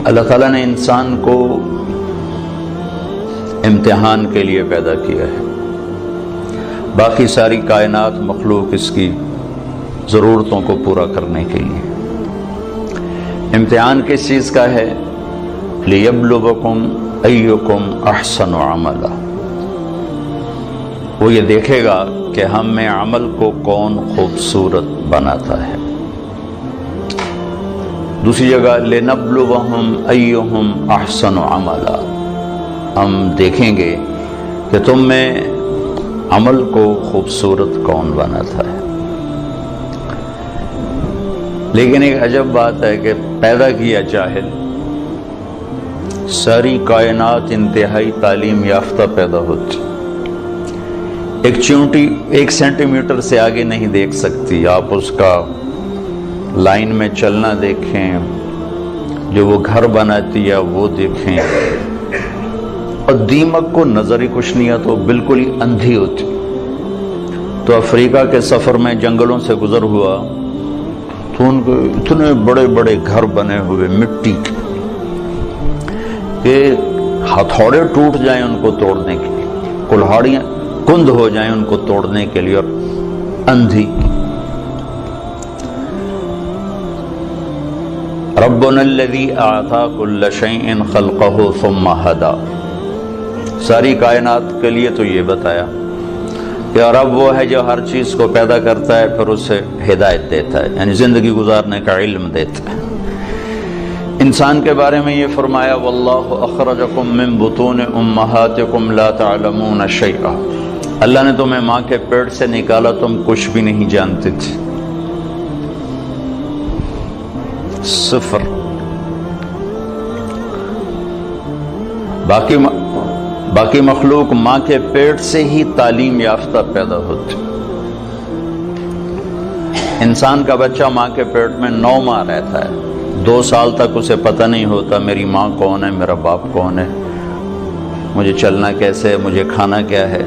اللہ تعالیٰ نے انسان کو امتحان کے لیے پیدا کیا ہے، باقی ساری کائنات مخلوق اس کی ضرورتوں کو پورا کرنے کے لیے۔ امتحان کس چیز کا ہے؟ لِيَبْلُوَكُمْ أَيُّكُمْ أَحْسَنُ عَمَلًا، وہ یہ دیکھے گا کہ ہم میں عمل کو کون خوبصورت بناتا ہے۔ دوسری جگہ لِنَبْلُوَهُمْ أَيُّهُمْ أَحْسَنُ عَمَلًا، ہم دیکھیں گے کہ تم میں عمل کو خوبصورت کون بناتا ہے۔ لیکن ایک عجب بات ہے کہ پیدا کیا جاہل، ساری کائنات انتہائی تعلیم یافتہ پیدا ہوتی، ایک چونٹی 1 سینٹی میٹر سے آگے نہیں دیکھ سکتی، آپ اس کا لائن میں چلنا دیکھیں، جو وہ گھر بناتی ہے وہ دیکھیں، اور دیمک کو نظر ہی کچھ نہیں آتا، بالکل ہی اندھی ہوتی۔ تو افریقہ کے سفر میں جنگلوں سے گزر ہوا تو ان کو اتنے بڑے بڑے گھر بنے ہوئے مٹی کے کہ ہتھوڑے ٹوٹ جائیں ان کو توڑنے کے لیے، کلہاڑیاں کند ہو جائیں ان کو توڑنے کے لیے، اور اندھی۔ ربنا الذی اعطی کل شیء خلقہ ثم ہدی، ساری کائنات کے لیے تو یہ بتایا کہ رب وہ ہے جو ہر چیز کو پیدا کرتا ہے پھر اسے ہدایت دیتا ہے، یعنی زندگی گزارنے کا علم دیتا ہے۔ انسان کے بارے میں یہ فرمایا واللہ اخرجکم من بطون امہاتکم لا تعلمون شیئا، اللہ نے تمہیں ماں کے پیٹ سے نکالا، تم کچھ بھی نہیں جانتے تھے، صفر۔ باقی مخلوق ماں کے پیٹ سے ہی تعلیم یافتہ پیدا ہوتی۔ انسان کا بچہ ماں کے پیٹ میں 9 ماہ رہتا ہے، 2 سال تک اسے پتہ نہیں ہوتا میری ماں کون ہے، میرا باپ کون ہے، مجھے چلنا کیسے ہے، مجھے کھانا کیا ہے۔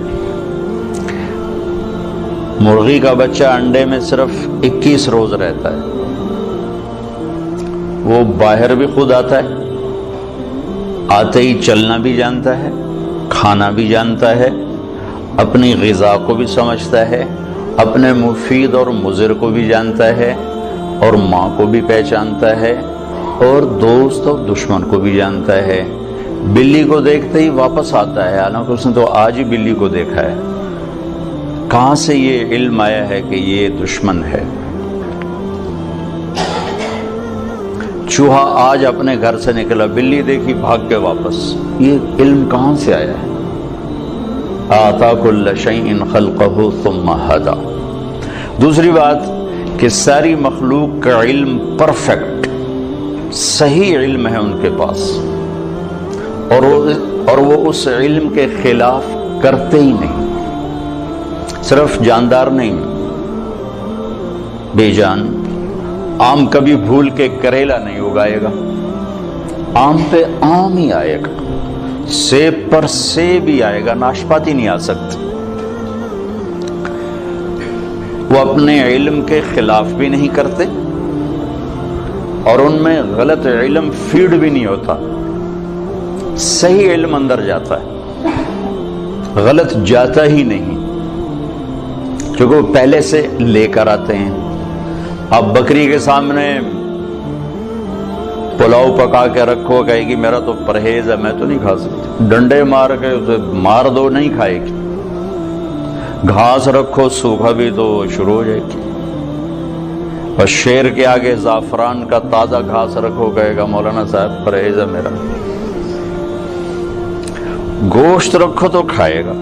مرغی کا بچہ انڈے میں صرف 21 روز رہتا ہے، وہ باہر بھی خود آتا ہے، آتے ہی چلنا بھی جانتا ہے، کھانا بھی جانتا ہے، اپنی غذا کو بھی سمجھتا ہے، اپنے مفید اور مضر کو بھی جانتا ہے، اور ماں کو بھی پہچانتا ہے، اور دوست اور دشمن کو بھی جانتا ہے۔ بلی کو دیکھتے ہی واپس آتا ہے، حالانکہ اس نے تو آج ہی بلی کو دیکھا ہے۔ کہاں سے یہ علم آیا ہے کہ یہ دشمن ہے؟ چوہا آج اپنے گھر سے نکلا، بلی دیکھی بھاگ کے واپس، یہ علم کہاں سے آیا ہے؟ آتا کل شیء خلقہ ثم ہدی۔ دوسری بات کہ ساری مخلوق کا علم پرفیکٹ صحیح علم ہے ان کے پاس، اور وہ اس علم کے خلاف کرتے ہی نہیں۔ صرف جاندار نہیں، بے جان آم کبھی بھول کے کریلا نہیں اگائے گا، آم پہ آم ہی آئے گا، سیب پر سیب ہی آئے گا، ناشپاتی نہیں آ سکتی۔ وہ اپنے علم کے خلاف بھی نہیں کرتے، اور ان میں غلط علم فیڈ بھی نہیں ہوتا، صحیح علم اندر جاتا ہے، غلط جاتا ہی نہیں، کیونکہ وہ پہلے سے لے کر آتے ہیں۔ اب بکری کے سامنے پلاؤ پکا کے رکھو، کہے گی میرا تو پرہیز ہے، میں تو نہیں کھا سکتی، ڈنڈے مار کے اسے مار دو نہیں کھائے گی۔ گھاس رکھو سوکھا بھی تو شروع ہو جائے گی، اور شیر کے آگے زعفران کا تازہ گھاس رکھو، کہے گا مولانا صاحب پرہیز ہے میرا۔ گوشت رکھو تو کھائے گا۔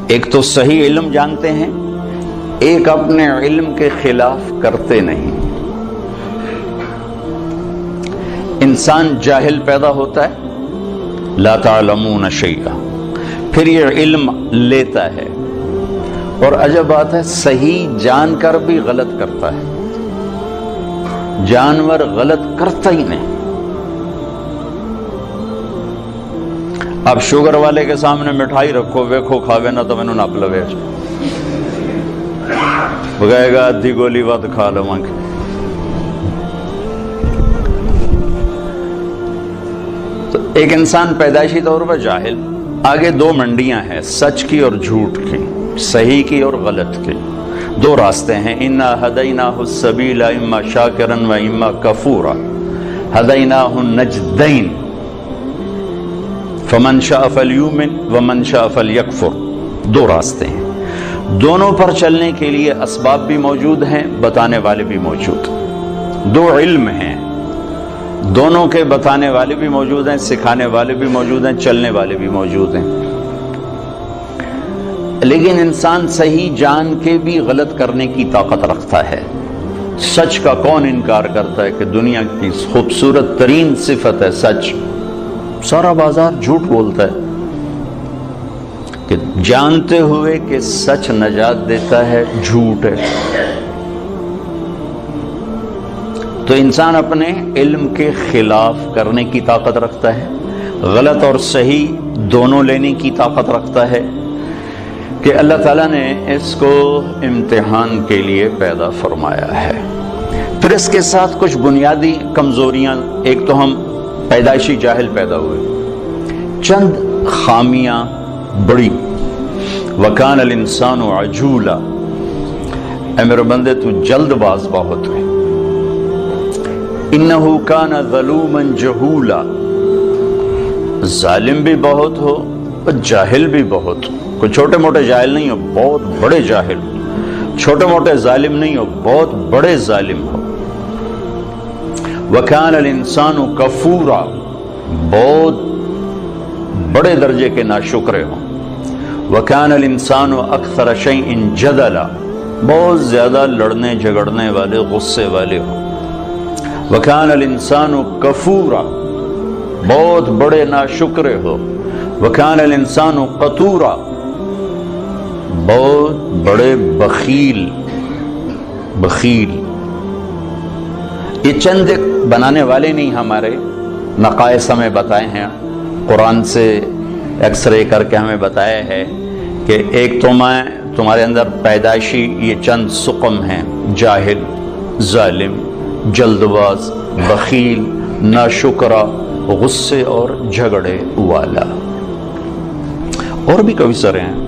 ایک تو صحیح علم جانتے ہیں، ایک اپنے علم کے خلاف کرتے نہیں۔ انسان جاہل پیدا ہوتا ہے، لا تعلمون شیئا، پھر یہ علم لیتا ہے، اور عجب بات ہے صحیح جان کر بھی غلط کرتا ہے، جانور غلط کرتا ہی نہیں۔ اب شوگر والے کے سامنے مٹھائی رکھو، ویکھو کھاوے نہ تو میں نہ پلوے، وہ کہے گا ادھی گولی ود کھا لواں گے، ایک انسان پیدائشی طور پر جاہل، آگے دو منڈیاں ہیں، سچ کی اور جھوٹ کی، صحیح کی اور غلط کی، دو راستے ہیں۔ انا ہدیناہ السبیل اما شاکرا و اما کفورا ہدیناہ النجدین فمن شاء فلیؤمن ومن شاء فلیکفر، دو راستے ہیں، دونوں پر چلنے کے لیے اسباب بھی موجود ہیں، بتانے والے بھی موجود ہیں، دو علم ہیں، دونوں کے بتانے والے بھی موجود ہیں، سکھانے والے بھی موجود ہیں، چلنے والے بھی موجود ہیں۔ لیکن انسان صحیح جان کے بھی غلط کرنے کی طاقت رکھتا ہے۔ سچ کا کون انکار کرتا ہے کہ دنیا کی خوبصورت ترین صفت ہے سچ؟ سارا بازار جھوٹ بولتا ہے کہ جانتے ہوئے کہ سچ نجات دیتا ہے، جھوٹ ہے۔ تو انسان اپنے علم کے خلاف کرنے کی طاقت رکھتا ہے، غلط اور صحیح دونوں لینے کی طاقت رکھتا ہے، کہ اللہ تعالیٰ نے اس کو امتحان کے لیے پیدا فرمایا ہے۔ پھر اس کے ساتھ کچھ بنیادی کمزوریاں، ایک تو ہم پیدائشی جاہل پیدا ہوئے، چند خامیاں بڑی، وَكَانَ الْإِنسَانُ عَجُولًا، اے میرے بندے تو جلد باز بہت ہے، إِنَّهُ كَانَ ظَلُومًا جَهُولًا، ظالم بھی بہت ہو اور جاہل بھی بہت ہو، کوئی چھوٹے موٹے جاہل نہیں ہو، بہت بڑے جاہل، چھوٹے موٹے ظالم نہیں ہو، بہت بڑے ظالم ہو۔ وَكَانَ الْإِنسَانُ كَفُورًا، بہت بڑے درجے کے ناشکرے ہوں۔ وَكَانَ الْإِنسَانُ أَكْثَرَ شَيْءٍ جَدَلًا، بہت زیادہ لڑنے جھگڑنے والے، غصے والے ہوں۔ وَكَانَ الْإِنسَانُ كَفُورًا، بہت بڑے ناشکرے ہو۔ وَكَانَ الْإِنسَانُ قَتُورًا، بہت بڑے بخیل۔ یہ چند بنانے والے نہیں، ہمارے نقائص ہمیں بتائے ہیں، قرآن سے ایکس رے کر کے ہمیں بتایا ہے کہ ایک تمہارے اندر پیدائشی یہ چند سقم ہیں، جاہل، ظالم، جلد باز، بخیل، ناشکرا، غصے اور جھگڑے والا۔ اور بھی کئی سارے ہیں،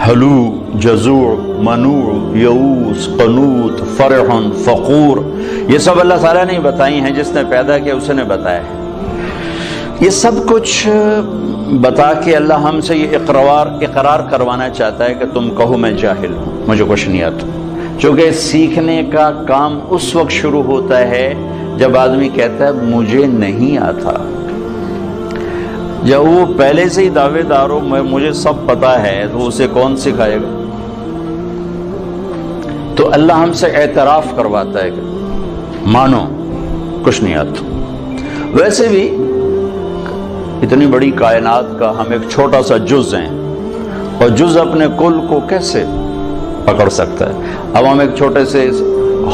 حلو، جزوع، منوع، یئوس، قنوط، فرح، فخور، یہ سب اللہ تعالیٰ نے بتائی ہیں، جس نے پیدا کیا اس نے بتایا ہے۔ یہ سب کچھ بتا کے اللہ ہم سے یہ اقرار کروانا چاہتا ہے کہ تم کہو میں جاہل ہوں، مجھے کچھ نہیں آتا، چونکہ سیکھنے کا کام اس وقت شروع ہوتا ہے جب آدمی کہتا ہے مجھے نہیں آتا۔ جب وہ پہلے سے ہی دعوے دار ہو مجھے سب پتا ہے، تو اسے کون سکھائے گا؟ تو اللہ ہم سے اعتراف کرواتا ہے کہ مانو کچھ نہیں آتا۔ ویسے بھی اتنی بڑی کائنات کا ہم ایک چھوٹا سا جز ہیں، اور جز اپنے کل کو کیسے پکڑ سکتا ہے؟ اب ہم ایک چھوٹے سے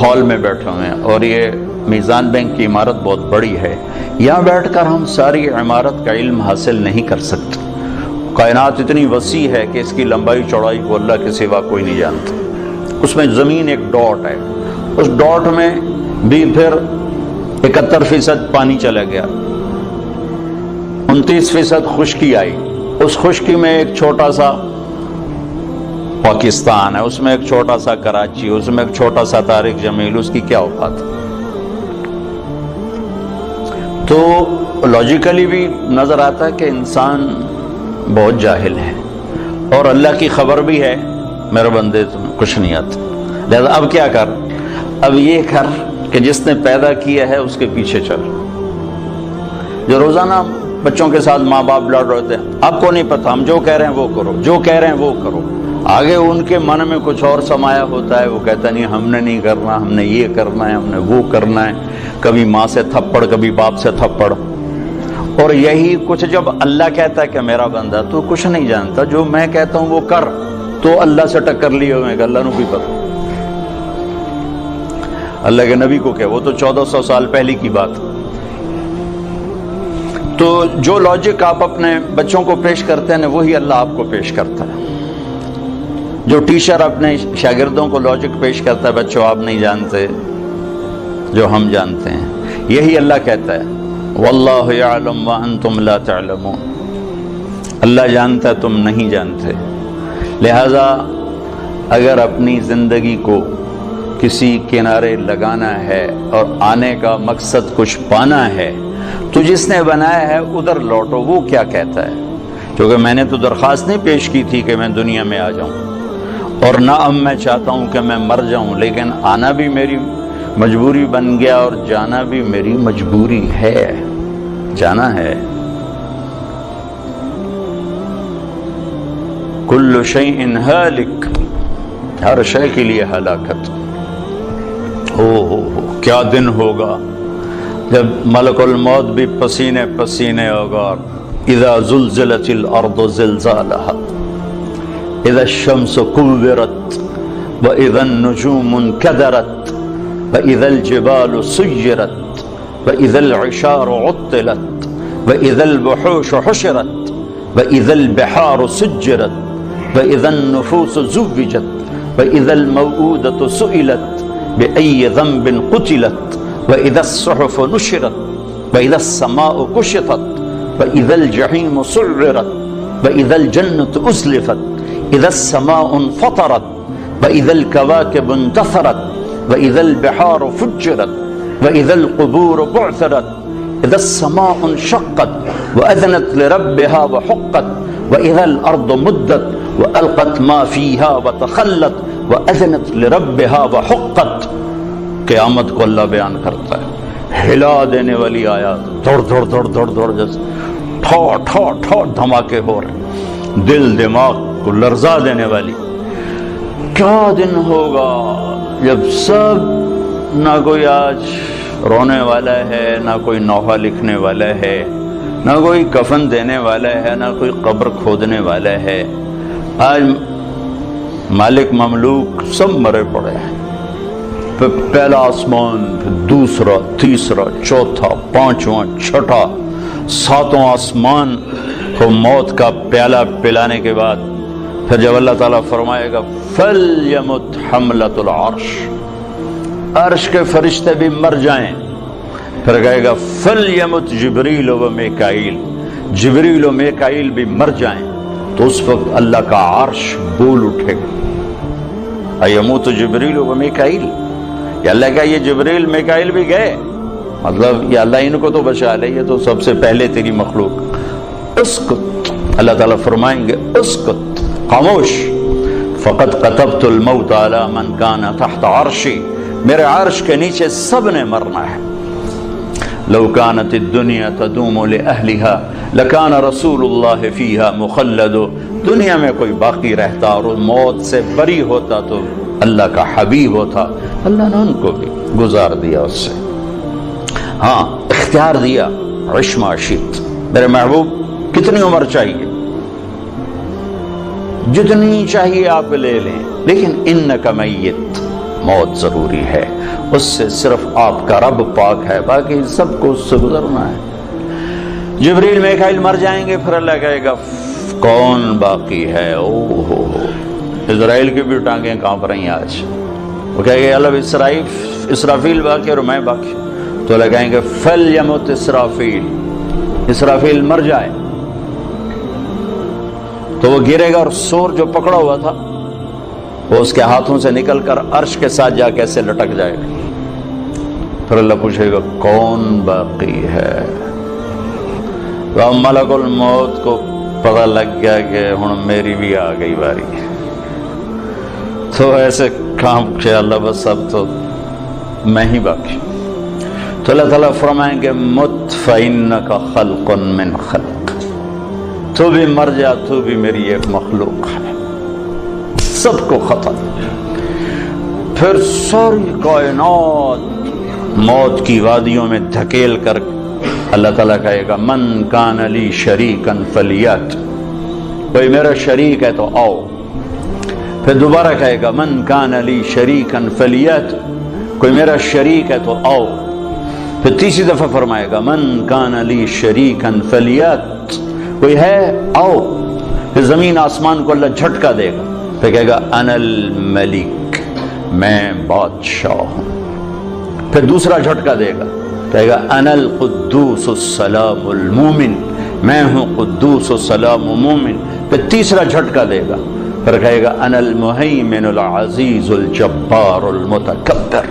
ہال میں بیٹھے ہوئے ہیں، اور یہ میزان بینک کی عمارت بہت بڑی ہے، یہاں بیٹھ کر ہم ساری عمارت کا علم حاصل نہیں کر سکتے۔ کائنات اتنی وسیع ہے کہ اس کی لمبائی چوڑائی کو اللہ کے سوا کوئی نہیں جانتا۔ اس میں زمین ایک ڈاٹ ہے، اس ڈاٹ میں بھی پھر 71% پانی چلا گیا، 29% خشکی آئی، اس خشکی میں ایک چھوٹا سا پاکستان ہے، اس میں ایک چھوٹا سا کراچی، اس میں ایک چھوٹا سا طارق جمیل، اس کی کیا اوقات؟ تو لاجیکلی بھی نظر آتا ہے کہ انسان بہت جاہل ہے، اور اللہ کی خبر بھی ہے میرے بندے تمہیں کچھ نہیں آتا۔ لہذا اب کیا کر؟ اب یہ کر کہ جس نے پیدا کیا ہے اس کے پیچھے چل۔ جو روزانہ بچوں کے ساتھ ماں باپ لڑ رہے تھے، آپ کو نہیں پتا، ہم جو کہہ رہے ہیں وہ کرو، جو کہہ رہے ہیں وہ کرو، آگے ان کے من میں کچھ اور سمایا ہوتا ہے، وہ کہتا نہیں ہم نے نہیں کرنا، ہم نے یہ کرنا ہے، ہم نے وہ کرنا ہے، کبھی ماں سے تھپڑ، کبھی باپ سے تھپڑ۔ اور یہی کچھ جب اللہ کہتا ہے کہ میرا بندہ تو کچھ نہیں جانتا، جو میں کہتا ہوں وہ کر، تو اللہ سے ٹکر لیے ہوئے کہ اللہ نو بھی پتا، اللہ کے نبی کو کہ وہ تو 1400 سال پہلے کی بات۔ تو جو لاجک آپ اپنے بچوں کو پیش کرتے ہیں وہی اللہ آپ کو پیش کرتا ہے۔ جو ٹیچر اپنے شاگردوں کو لاجک پیش کرتا ہے، بچوں آپ نہیں جانتے جو ہم جانتے ہیں، یہی اللہ کہتا ہے واللہ یعلم وانتم لا تعلمون، اللہ جانتا تم نہیں جانتے۔ لہذا اگر اپنی زندگی کو کسی کنارے لگانا ہے اور آنے کا مقصد کچھ پانا ہے تو جس نے بنایا ہے ادھر لوٹو، وہ کیا کہتا ہے؟ کیونکہ میں نے تو درخواست نہیں پیش کی تھی کہ میں دنیا میں آ جاؤں، اور نہ اب میں چاہتا ہوں کہ میں مر جاؤں، لیکن آنا بھی میری مجبوری بن گیا اور جانا بھی میری مجبوری ہے، جانا ہے۔ کل شیء ہالک، ہر شے کے لیے ہلاکت۔ ہو کیا دن ہوگا جب ملک الموت بھی پسینے پسینے ہوگا۔ اذا زلزلت الارض زلزالها، اذا الشمس كورت، واذا النجوم انكدرت، واذا الجبال سيرت، واذا العشار عطلت، واذا الوحوش حشرت، واذا البحار سجرت، واذا النفوس زوجت، واذا الموءودة سئلت بأي ذنب قتلت، واذا الصحف نشرت، واذا السماء كشطت، واذا الجحيم سعرت، واذا الجنة أزلفت، اذا السماء انفطرت، واذا الكواكب انتثرت، واذا البحار فجرت، واذا القبور بعثرت، اذا السماء انشقت واذنت لربها وحقت، واذا الارض مدت والقت ما فيها وتخلت، واذنت لربها وحقت۔ قیامت کو اللہ بیان کرتا ہے، ہلا دینے والی آیات، دوڑ دوڑ دوڑ دوڑ دوڑ، جیسے ٹھو ٹھو ٹھو دھماکے ہو رہے، دل دماغ کو لرزا دینے والی۔ کیا دن ہوگا جب سب، نہ کوئی آج رونے والا ہے، نہ کوئی نوحہ لکھنے والا ہے، نہ کوئی کفن دینے والا ہے، نہ کوئی قبر کھودنے والا ہے۔ آج مالک مملوک سب مرے پڑے ہیں، پھر پہلا آسمان، پھر دوسرا، تیسرا، چوتھا، پانچواں، چھٹا، ساتوں آسمان کو موت کا پیالہ پلانے کے بعد پھر جب اللہ تعالیٰ فرمائے گا فَلْيَمُتْ حَمْلَةُ الْعَرْشِ، عرش کے فرشتے بھی مر جائیں، پھر کہے گا فَلْيَمُتْ جبریل و میکائیل، جبریل و میکائیل بھی مر جائیں، تو اس وقت اللہ کا عرش بول اٹھے گا۔ ایموت جبریل و میکائیل، یا اللہ کا یہ جبریل میکائیل بھی گئے، مطلب یہ اللہ ان کو تو بچا لے، یہ تو سب سے پہلے تیری مخلوق۔ اسکت، اللہ تعالیٰ فرمائیں گے اسکت، خاموش، فقد قتبت الموت علی من کان تحت عرشی، میرے عرش کے نیچے سب نے مرنا ہے۔ لو كانت الدنيا تدوم لأهلها لكان رسول الله فيها مخلد، دنیا میں کوئی باقی رہتا اور موت سے بری ہوتا تو اللہ کا حبیب ہوتا، اللہ نے ان کو بھی گزار دیا اس سے۔ ہاں اختیار دیا، عش ما شئت، میرے محبوب کتنی عمر چاہیے، جتنی چاہیے آپ لے لیں، لیکن انک میت، موت ضروری ہے، اس سے صرف آپ کا رب پاک ہے، باقی سب کو اس سے گزرنا ہے۔ جبریل میکائیل مر جائیں گے، پھر اللہ کہے گا کون باقی ہے؟ او ہو، اسرائیل کی بھی ٹانگیں کانپ رہی ہیں آج، وہ کہے گے اللہ اسرافیل باقی اور میں باقی، تو اللہ کہیں گے فَلْيَمُتْ اسرافیل، اسرافیل مر جائے، تو وہ گرے گا اور سور جو پکڑا ہوا تھا وہ اس کے ہاتھوں سے نکل کر عرش کے ساتھ جا کے ایسے لٹک جائے گا، پھر اللہ پوچھے گا کون باقی ہے؟ تو ملک الموت کو پتہ لگ گیا کہ ہن میری بھی آ گئی باری، تو ایسے کام کہ اللہ بس اب تو میں ہی باقی۔ تو اللہ تعالیٰ فرمائیں گے مت فَإِنَّكَ خَلْقٌ مِّن خَلْقٍ، تو بھی مر جا، تو بھی میری ایک مخلوق ہے، سب کو ختم۔ پھر ساری کائنات موت کی وادیوں میں دھکیل کر اللہ تعالیٰ کہے گا من کان لی شریکن فلیات، کوئی میرا شریک ہے تو آؤ۔ پھر دوبارہ کہے گا من کان لی شریکن فلیات، کوئی میرا شریک ہے تو آؤ۔ پھر تیسری دفعہ فرمائے گا من کان لی شریکن فلیات، کوئی ہے آؤ۔ پھر زمین آسمان کو اللہ جھٹکا دے گا، پھر کہے گا انا الملک، میں بادشاہ ہوں۔ پھر دوسرا جھٹکا دے گا، کہے گا انا القدوس السلام المومن، میں ہوں قدوس السلام مومن. پھر تیسرا جھٹکا دے گا، پھر کہے گا انا المہیمن العزیز الجبار المتکبر.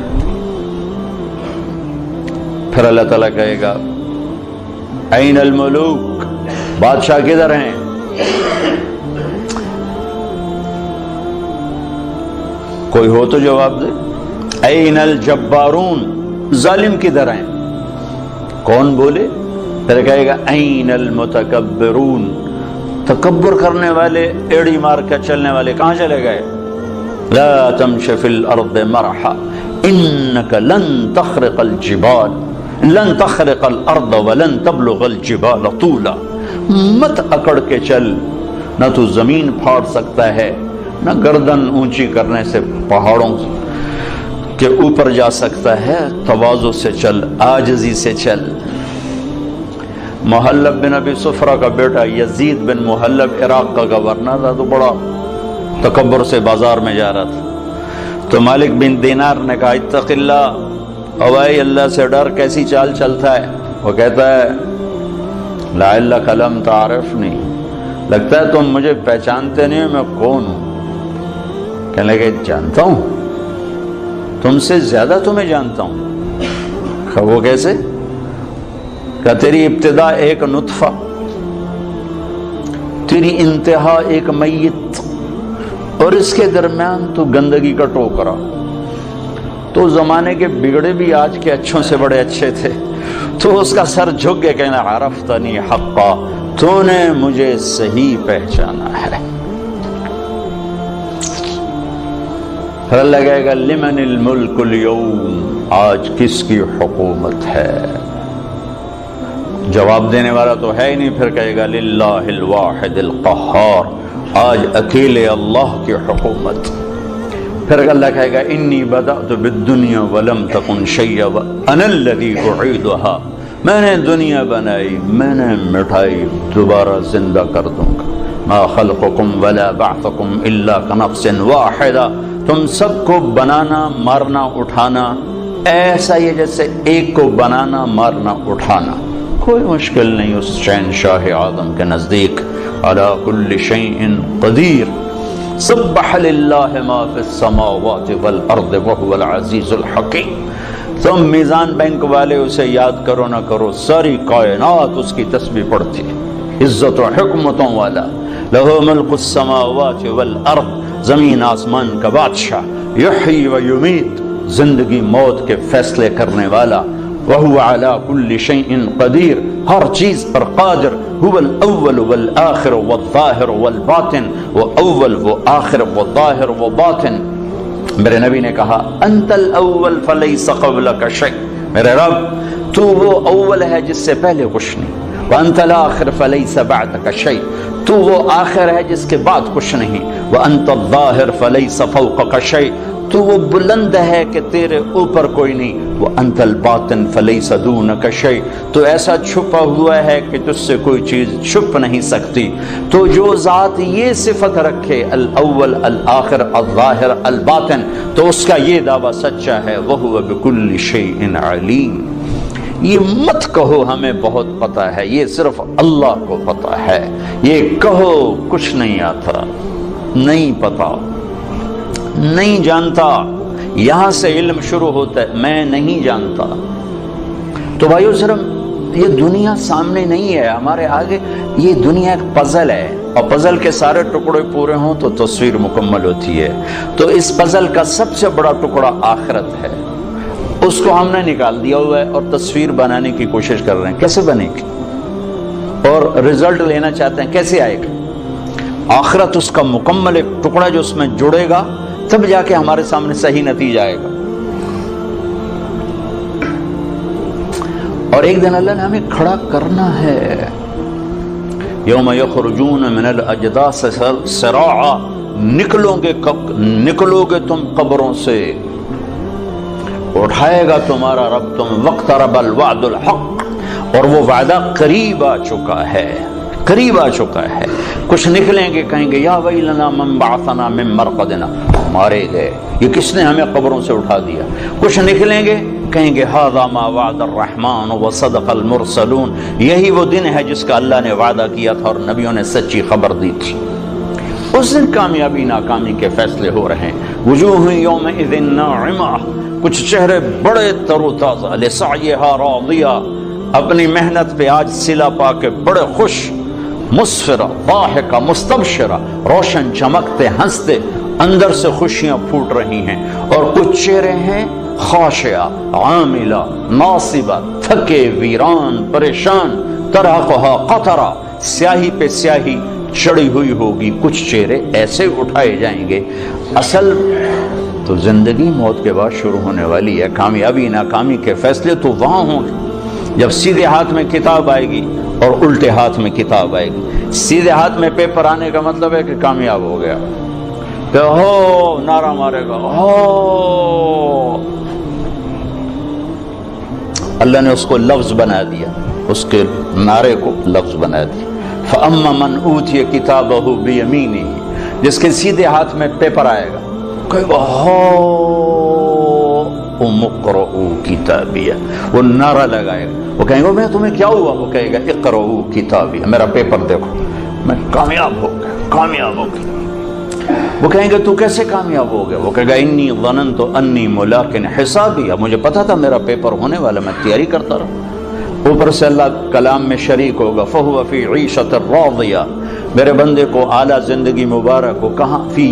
پھر اللہ تعالیٰ کہے گا این الملوک، بادشاہ کدھر ہیں؟ کوئی ہو تو جواب دے. این الجبارون، ظالم کدھر ہیں؟ کون بولے؟ پھر کہے گا این المتکبرون، تکبر کرنے والے، ایڑی مار کر چلنے والے کہاں چلے گئے؟ لا تمش فی الارض مرحا انک لن تخرق الجبال، لن تخرق الارض ولن تبلغ الجبال طولا. مت اکڑ کے چل، نہ تو زمین پھاڑ سکتا ہے، نہ گردن اونچی کرنے سے پہاڑوں کے اوپر جا سکتا ہے. تواضع سے چل، عاجزی سے چل. محلب بن ابی صفرہ کا بیٹا یزید بن محلب عراق کا گورنر تھا، تو بڑا تکبر سے بازار میں جا رہا تھا. تو مالک بن دینار نے کہا اتق اللہ، اوائے اللہ سے ڈر، کیسی چال چلتا ہے؟ وہ کہتا ہے لعلک لم تعرفنی، لگتا ہے تم مجھے پہچانتے نہیں، میں کون ہوں؟ کہنے لگے جانتا ہوں، تم سے زیادہ تمہیں جانتا ہوں. وہ کیسے؟ کہ تیری ابتدا ایک نطفہ، تیری انتہا ایک میت، اور اس کے درمیان تو گندگی کا ٹوکرا. تو زمانے کے بگڑے بھی آج کے اچھوں سے بڑے اچھے تھے. تو اس کا سر جھک کے کہنا عرفتنی حقا، تو نے مجھے صحیح پہچانا ہے. پھر اللہ کہے گا لمن الملک اليوم، آج کس کی حکومت ہے؟ جواب دینے والا تو ہے ہی نہیں. پھر کہے گا للہ الواحد القہار، آج اکیلے اللہ کی حکومت. پھر اللہ کہے گا انی بدأت بالدنیا ولم تکن شیئا وانا الذی اعیدها، میں نے دنیا بنائی، میں نے مٹھائی، دوبارہ زندہ کر دوں گا. ما خلقکم ولا بعثکم الا کنفس واحدہ، تم سب کو بنانا، مارنا، اٹھانا ایسا ہی جیسے ایک کو بنانا، مارنا، اٹھانا. کوئی مشکل نہیں اس شہنشاہ اعظم کے نزدیک. علی کل شیء قدیر، سبح للہ ما فی السماوات والارض وهو العزیز الحکیم. تم میزان بینک والے اسے یاد کرو نہ کرو، ساری کائنات اس کی تسبیح پڑھتی، عزت و حکمتوں والا. لہ ملک السماوات والارض، زمین آسمان کا بادشاہ. یحیی و یمیت، زندگی موت کے فیصلے کرنے والا. وَهُوَ عَلَى كُلِّ شَيْءٍ قَدِير، ہر چیز پر قادر. هُوَ الْأَوَّلُ وَالْآخِرُ وَالظَّاهِرُ وَالْبَاطِنُ، وہ اول، وہ آخر، وہ ظاہر، وہ باطن. میرے نبی نے کہا انت الاول فلیس قبلک شیء، میرے رب تو وہ اول ہے جس سے پہلے کچھ نہیں. وانت الاخر فلیس بعدک شیء، تو وہ آخر ہے جس کے بعد کچھ نہیں. وانت الظاہر فلیس فوقک شیء، تو وہ بلند ہے کہ تیرے اوپر کوئی نہیں. وانت الباطن فلیس دونک شیء، تو ایسا چھپا ہوا ہے کہ تجھ سے کوئی چیز چھپ نہیں سکتی. تو جو ذات یہ صفت رکھے الاول الآخر الظاہر الباطن، تو اس کا یہ دعویٰ سچا ہے. وہو بکل شیء علیم. یہ مت کہو ہمیں بہت پتہ ہے، یہ صرف اللہ کو پتہ ہے. یہ کہو کچھ نہیں آتا، نہیں پتا، نہیں جانتا. یہاں سے علم شروع ہوتا ہے، میں نہیں جانتا. تو بھائیو صرف یہ دنیا سامنے نہیں ہے ہمارے آگے، یہ دنیا ایک پزل ہے، اور پزل کے سارے ٹکڑے پورے ہوں تو تصویر مکمل ہوتی ہے. تو اس پزل کا سب سے بڑا ٹکڑا آخرت ہے، اس کو ہم نے نکال دیا ہوا ہے اور تصویر بنانے کی کوشش کر رہے ہیں. کیسے بنے گی؟ اور رزلٹ لینا چاہتے ہیں، کیسے آئے گا؟ آخرت اس کا مکمل ایک ٹکڑا جو اس میں جڑے گا، تب جا کے ہمارے سامنے صحیح نتیجہ آئے گا. اور ایک دن اللہ نے ہمیں کھڑا کرنا ہے. یوم یخرجون من الاجداث سراعا، نکلو گے تم قبروں سے، اٹھائے گا تمہارا رب تم. واقترب الوعد الحق، اور وہ وعدہ قریب آ چکا ہے، قریب آ چکا ہے. کچھ نکلیں گے کہیں گے یا ویلنا من بعثنا من مرقدنا، مارے گئے، یہ کس نے ہمیں قبروں سے اٹھا دیا. کچھ نکلیں گے کہیں گے ھذا ما وعد الرحمن وصدق المرسلون، یہی وہ دن ہے جس کا اللہ نے وعدہ کیا تھا اور نبیوں نے سچی خبر دی تھی۔ اس دن کامیابی ناکامی کے فیصلے ہو رہے ہیں۔ وجوہ یومئذ ناعمہ، کچھ چہرے بڑے تر و تازہ، لسعیھا راضیہ، اپنی محنت پہ آج صلہ پا کے بڑے خوش، مسفرہ ضاحکہ مستبشرہ، روشن چمکتے ہنستے، اندر سے خوشیاں پھوٹ رہی ہیں۔ اور کچھ چہرے ہیں خاشعہ عاملہ ناصبہ، تھکے ویران پریشان، ترہقھا قطرہ، سیاہی پہ سیاہی چڑھی ہوئی ہوگی۔ کچھ چہرے ایسے اٹھائے جائیں گے۔ اصل تو زندگی موت کے بعد شروع ہونے والی ہے، کامیابی ناکامی کے فیصلے تو وہاں ہوں گے جب سیدھے ہاتھ میں کتاب آئے گی اور الٹے ہاتھ میں کتاب آئے گی۔ سیدھے ہاتھ میں پیپر آنے کا مطلب ہے کہ کامیاب ہو گیا، کہ ہو نعرہ مارے گا، ہو اللہ نے اس کو لفظ بنا دیا، اس کے نعرے کو لفظ بنا دیا۔ فَأَمَّا مَنْ أُوتِيَ كِتَابَهُ بِيَمِينِهِ، جس کے سیدھے ہاتھ میں پیپر آئے گا، کہے گا هَاؤْمُ اقْرَءُوا كِتَابِيَهْ، وہ نعرہ لگائے گا۔ وہ کہیں گے میں تمہیں کیا ہوا؟ وہ کہے گا اقرؤوا کتابیہ، میرا پیپر دیکھو، میں کامیاب ہو گیا، کامیاب ہو گیا۔ وہ کہیں گے تو کیسے کامیاب ہو گیا؟ وہ کہے گا انی ظننت انی ملاق حسابی، مجھے پتا تھا میرا پیپر ہونے والا، میں تیاری کرتا رہا۔ اوپر سے اللہ کلام میں شریک ہوگا، فہو فی عیشۃ راضیہ، میرے بندے کو اعلیٰ زندگی مبارک ہو، کہاں؟ فی